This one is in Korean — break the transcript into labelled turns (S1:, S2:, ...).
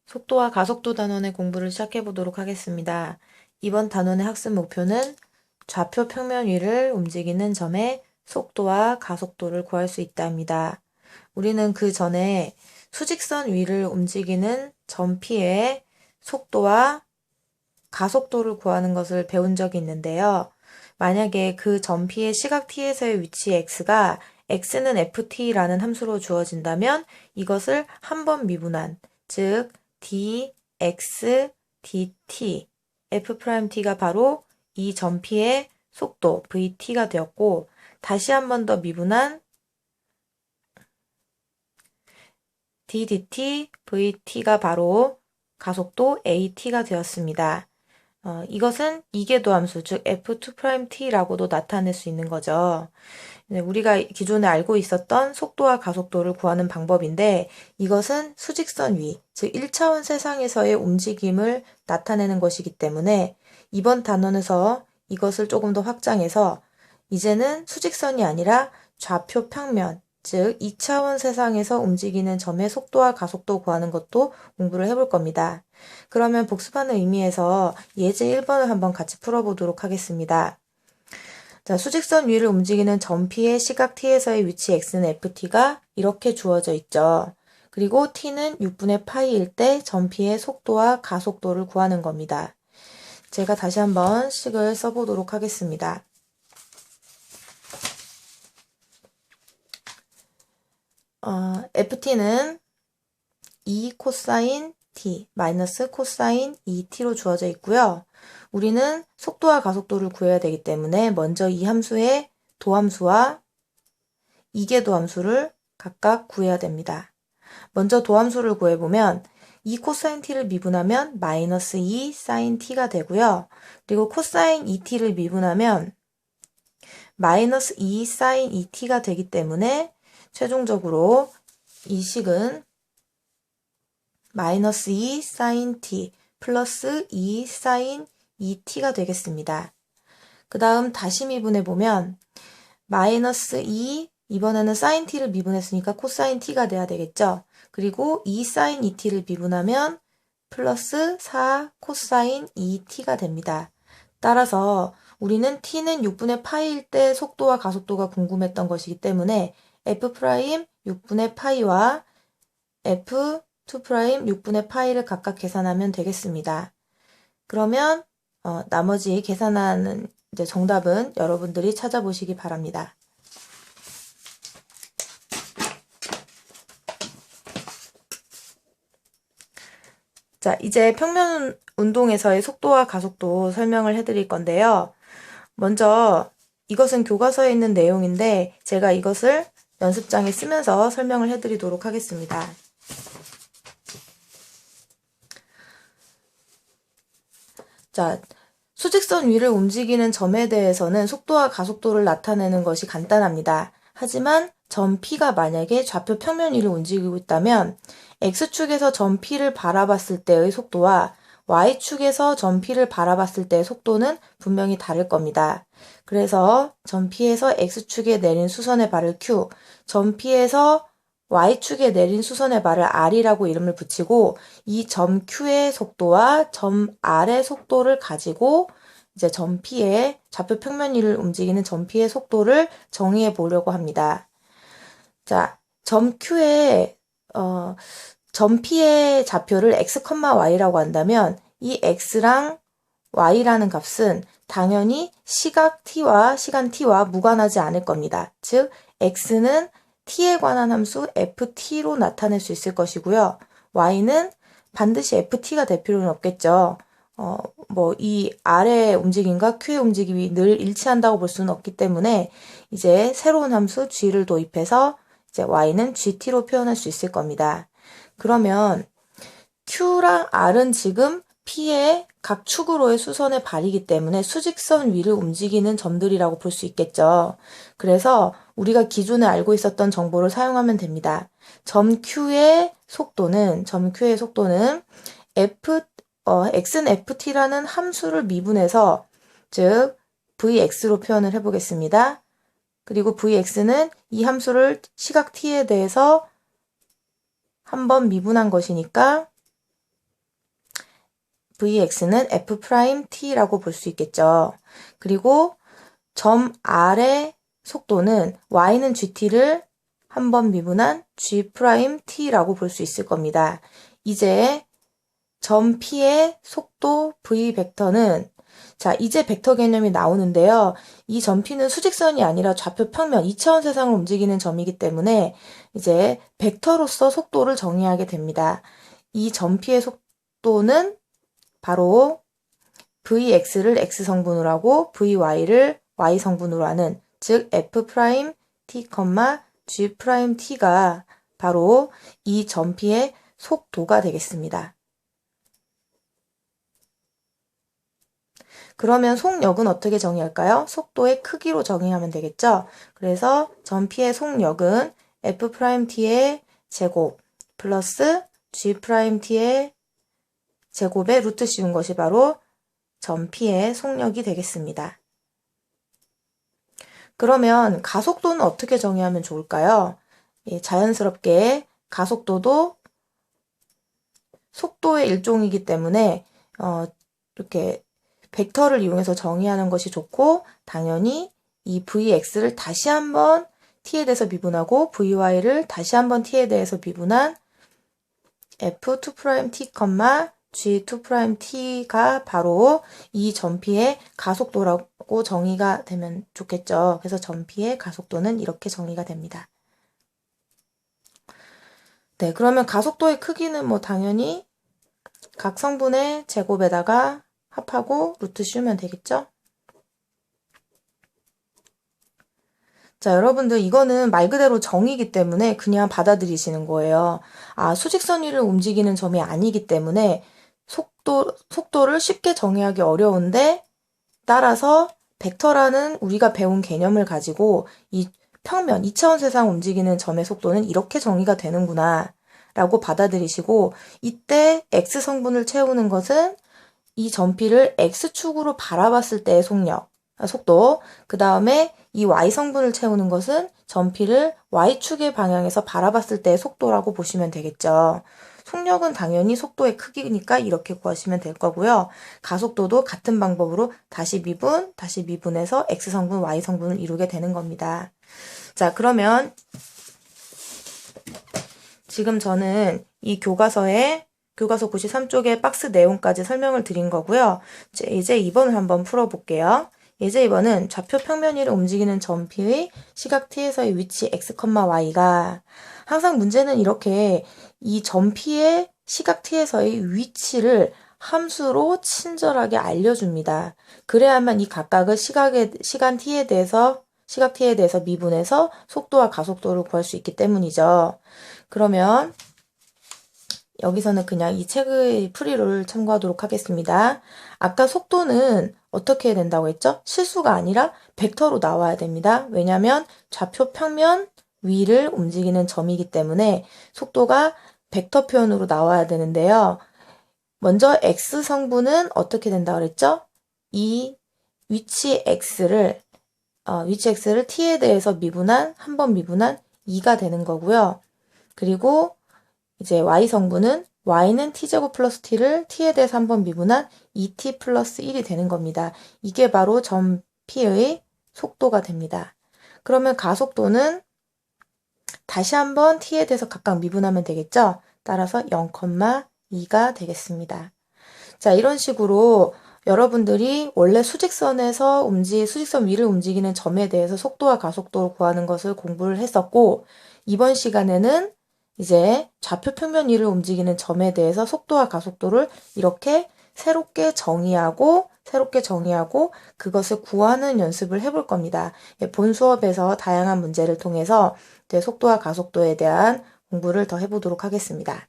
S1: 속도와 가속도 단원의 공부를 시작해 보도록 하겠습니다. 이번 단원의 학습 목표는 좌표 평면 위를 움직이는 점의 속도와 가속도를 구할 수 있다입니다. 우리는 그 전에 수직선 위를 움직이는 점 P의 속도와 가속도를 구하는 것을 배운 적이 있는데요. 만약에 그 점 P의 시각 T에서의 위치 X가 X는 FT라는 함수로 주어진다면 이것을 한 번 미분한, 즉 dx dt f't가 바로 이 점 P의 속도 vt가 되었고, 다시 한 번 더 미분한 d dt vt가 바로 가속도 at가 되었습니다. 이것은 이계도 함수, 즉 f2't라고도 나타낼 수 있는 거죠. 우리가 기존에 알고 있었던 속도와 가속도를 구하는 방법인데, 이것은 수직선 위, 즉 1차원 세상에서의 움직임을 나타내는 것이기 때문에 이번 단원에서 이것을 조금 더 확장해서 이제는 수직선이 아니라 좌표 평면, 즉 2차원 세상에서 움직이는 점의 속도와 가속도 구하는 것도 공부를 해볼 겁니다. 그러면 복습하는 의미에서 예제 1번을 한번 같이 풀어보도록 하겠습니다. 자, 수직선 위를 움직이는 점 P의 시각 T에서의 위치 X는 FT가 이렇게 주어져 있죠. 그리고 T는 6분의 파이일 때 점 P의 속도와 가속도를 구하는 겁니다. 제가 다시 한번 식을 써보도록 하겠습니다. FT는 2 코사인 T 마이너스 코사인 2T로 주어져 있고요. 우리는 속도와 가속도를 구해야 되기 때문에 먼저 이 함수의 도함수와 이계도 함수를 각각 구해야 됩니다. 먼저 도함수를 구해보면 2 코사인 t를 미분하면 마이너스 2 사인 t가 되고요. 그리고 코사인 2t를 미분하면 마이너스 2 사인 2t가 되기 때문에 최종적으로 이 식은 마이너스 2 사인 t 플러스 2 사인 2t가 되겠습니다. 그 다음 다시 미분해보면 마이너스 2, 이번에는 사인 t를 미분했으니까 코사인 t가 돼야 되겠죠. 그리고 2 사인 2t를 미분하면 플러스 4 코사인 2t가 됩니다. 따라서 우리는 t는 6분의 파이일 때 속도와 가속도가 궁금했던 것이기 때문에 f' 6분의 파이와 f 2' 6분의 파이를 각각 계산하면 되겠습니다. 그러면 나머지 계산하는 이제 정답은 여러분들이 찾아보시기 바랍니다. 자, 이제 평면 운동에서의 속도와 가속도 설명을 해드릴 건데요. 먼저 이것은 교과서에 있는 내용인데 제가 이것을 연습장에 쓰면서 설명을 해드리도록 하겠습니다. 자, 수직선 위를 움직이는 점에 대해서는 속도와 가속도를 나타내는 것이 간단합니다. 하지만 점 P가 만약에 좌표 평면 위를 움직이고 있다면 X축에서 점 P를 바라봤을 때의 속도와 Y축에서 점 P를 바라봤을 때의 속도는 분명히 다를 겁니다. 그래서 점 P에서 X축에 내린 수선의 발을 Q, 점 P에서 Y축에 내린 수선의 발을 R이라고 이름을 붙이고 이 점 Q의 속도와 점 R의 속도를 가지고 이제 점 P의 좌표 평면 위를 움직이는 점 P의 속도를 정의해 보려고 합니다. 자, 점 Q의 점 P의 좌표를 x, y라고 한다면 이 x랑 y라는 값은 당연히 시각 t와 시간 t와 무관하지 않을 겁니다. 즉 x는 t에 관한 함수 ft로 나타낼 수 있을 것이고요. y는 반드시 ft가 될 필요는 없겠죠. 이 R의 움직임과 Q의 움직임이 늘 일치한다고 볼 수는 없기 때문에 이제 새로운 함수 g를 도입해서 이제 y는 gt로 표현할 수 있을 겁니다. 그러면 Q랑 R은 지금 P의 각 축으로의 수선의 발이기 때문에 수직선 위를 움직이는 점들이라고 볼 수 있겠죠. 그래서 우리가 기존에 알고 있었던 정보를 사용하면 됩니다. 점 Q의 속도는 x는 ft라는 함수를 미분해서 즉 vx로 표현을 해보겠습니다. 그리고 vx는 이 함수를 시각 t에 대해서 한번 미분한 것이니까 Vx는 F'T라고 볼 수 있겠죠. 그리고 점 R의 속도는 y는 gt를 한 번 미분한 G'T라고 볼 수 있을 겁니다. 이제 점 P의 속도 V 벡터는 자, 이제 벡터 개념이 나오는데요. 이 점 P는 수직선이 아니라 좌표 평면 2차원 세상을 움직이는 점이기 때문에 이제 벡터로서 속도를 정의하게 됩니다. 이 점 P의 속도는 바로 Vx를 X성분으로 하고 Vy를 Y성분으로 하는 즉 F'T, G'T가 바로 이 점 P의 속도가 되겠습니다. 그러면 속력은 어떻게 정의할까요? 속도의 크기로 정의하면 되겠죠? 그래서 점 P의 속력은 F'T의 제곱 플러스 G'T의 제곱에 루트 씌운 것이 바로 점 P의 속력이 되겠습니다. 그러면 가속도는 어떻게 정의하면 좋을까요? 예, 자연스럽게 가속도도 속도의 일종이기 때문에 이렇게 벡터를 이용해서 정의하는 것이 좋고 당연히 이 Vx를 다시 한번 t에 대해서 미분하고 Vy를 다시 한번 t에 대해서 미분한 F2'T, G2'T가 바로 이 점 P의 가속도라고 정의가 되면 좋겠죠. 그래서 점 P의 가속도는 이렇게 정의가 됩니다. 네, 그러면 가속도의 크기는 뭐 당연히 각 성분의 제곱에다가 합하고 루트 씌우면 되겠죠? 자, 여러분들 이거는 말 그대로 정의이기 때문에 그냥 받아들이시는 거예요. 아, 수직선 위를 움직이는 점이 아니기 때문에 속도를 쉽게 정의하기 어려운데 따라서 벡터라는 우리가 배운 개념을 가지고 이 평면, 2차원 세상 움직이는 점의 속도는 이렇게 정의가 되는구나 라고 받아들이시고 이때 X성분을 채우는 것은 이 점 P를 X축으로 바라봤을 때의 속도, 그 다음에 이 Y성분을 채우는 것은 점 P를 Y축의 방향에서 바라봤을 때의 속도라고 보시면 되겠죠. 속력은 당연히 속도의 크기니까 이렇게 구하시면 될 거고요. 가속도도 같은 방법으로 다시 미분해서 X성분, Y성분을 이루게 되는 겁니다. 자, 그러면 지금 저는 이 교과서 93쪽의 박스 내용까지 설명을 드린 거고요. 이제 2번을 한번 풀어볼게요. 예제 2번은 좌표 평면 위를 움직이는 점 P의 시각 T에서의 위치 X, Y가 항상 문제는 이렇게 이 점 P의 시각 T에서의 위치를 함수로 친절하게 알려줍니다. 그래야만 이 각각의 시각 T에 대해서 미분해서 속도와 가속도를 구할 수 있기 때문이죠. 그러면 여기서는 그냥 이 책의 풀이를 참고하도록 하겠습니다. 아까 속도는 어떻게 해야 된다고 했죠? 실수가 아니라 벡터로 나와야 됩니다. 왜냐하면 좌표 평면 위를 움직이는 점이기 때문에 속도가 벡터 표현으로 나와야 되는데요. 먼저 X성분은 어떻게 된다고 그랬죠? 이 위치 X를 T에 대해서 한 번 미분한 2가 되는 거고요. 그리고 이제 Y성분은 Y는 T제곱 플러스 T를 T에 대해서 한번 미분한 2T 플러스 1이 되는 겁니다. 이게 바로 점 P의 속도가 됩니다. 그러면 가속도는 다시 한번 T에 대해서 각각 미분하면 되겠죠? 따라서 0,2가 되겠습니다. 자, 이런 식으로 여러분들이 원래 수직선 위를 움직이는 점에 대해서 속도와 가속도를 구하는 것을 공부를 했었고, 이번 시간에는 이제 좌표 평면 위를 움직이는 점에 대해서 속도와 가속도를 이렇게 새롭게 정의하고 그것을 구하는 연습을 해볼 겁니다. 본 수업에서 다양한 문제를 통해서 속도와 가속도에 대한 공부를 더 해보도록 하겠습니다.